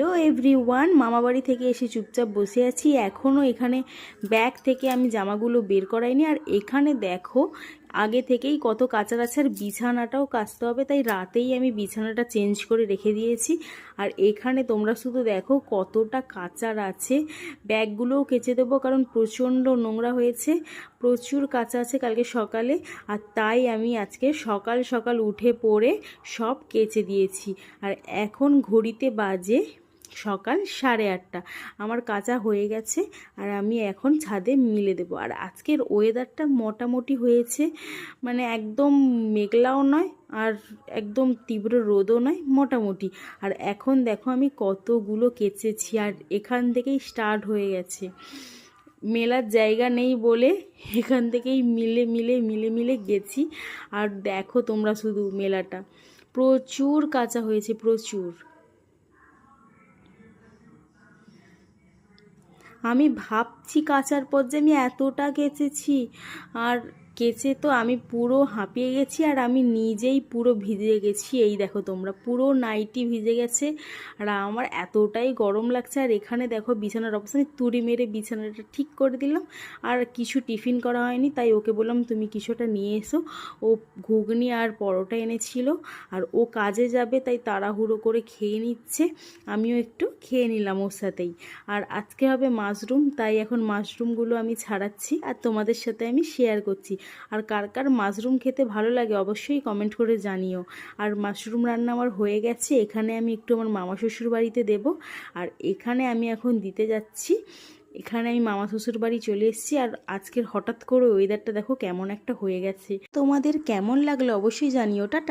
Hello everyone, মামাবাড়ি থেকে এসে চুপচাপ বসে আছি। এখনও এখানে ব্যাগ থেকে আমি জামাগুলো বের করাইনি। আর এখানে দেখো আগে থেকেই কত কাচার আছে, আর বিছানাটাও কাচতে হবে, তাই রাতেই আমি বিছানাটা চেঞ্জ করে রেখে দিয়েছি। আর এখানে তোমরা শুধু দেখো কতটা কাচার আছে। ব্যাগগুলোও কেচে দেবো, কারণ প্রচণ্ড নোংরা হয়েছে, প্রচুর কাচা আছে কালকে সকালে। আর তাই আমি আজকে সকাল সকাল উঠে পড়ে সব কেচে দিয়েছি। আর এখন ঘড়িতে বাজে সকাল 8:30। আমার কাচা হয়ে গেছে, আর আমি এখন ছাদে মিলে দেবো। আর আজকের ওয়েদারটা মোটামুটি হয়েছে, মানে একদম মেঘলাও নয় আর একদম তীব্র রোদও নয়, মোটামুটি। আর এখন দেখো আমি কতগুলো কেচেছি, আর এখান থেকেই স্টার্ট হয়ে গেছে। মেলার জায়গা নেই বলে এখান থেকেই মিলে মিলে মিলে মিলে গেছি। আর দেখো তোমরা শুধু মেলাটা, প্রচুর কাঁচা হয়েছে, প্রচুর। আমি ভাবছি কাচার পর যে আমি এতটা কেচেছি, আর কেচে তো আমি পুরো হাঁপিয়ে গেছি, আর আমি নিজেই পুরো ভিজে গেছি। এই দেখো তোমরা, পুরো নাইটি ভিজে গেছে, আর আমার এতটাই গরম লাগছে। আর এখানে দেখো বিছানার অবস্থা, আমি তুড়ি মেরে বিছানাটা ঠিক করে দিলাম। আর কিছু টিফিন করা হয়নি, তাই ওকে বললাম তুমি কিছুটা নিয়ে এসো। ও ঘুগনি আর পরোটা এনেছিল, আর ও কাজে যাবে তাই তাড়াহুড়ো করে খেয়ে নিচ্ছে। আমিও একটু খেয়ে নিলাম ওর সাথেই। আর আজকে হবে মাশরুম, তাই এখন মাশরুমগুলো আমি ছাড়াচ্ছি আর তোমাদের সাথে আমি শেয়ার করছি। আর কার কার মাশরুম খেতে ভালো লাগে অবশ্যই কমেন্ট করে জানিও। আর মাশরুম রান্না আমার হয়ে গেছে, এখানে আমি একটু আমার মামা শ্বশুর বাড়িতে দেব। আর এখানে আমি এখন দিতে যাচ্ছি। এখানে আমি মামা শ্বশুর বাড়ি চলে এসেছি। আর আজকের হঠাৎ করে ওয়েদারটা দেখো কেমন একটা হয়ে গেছে। তোমাদের কেমন লাগলো অবশ্যই জানিও। টাটা।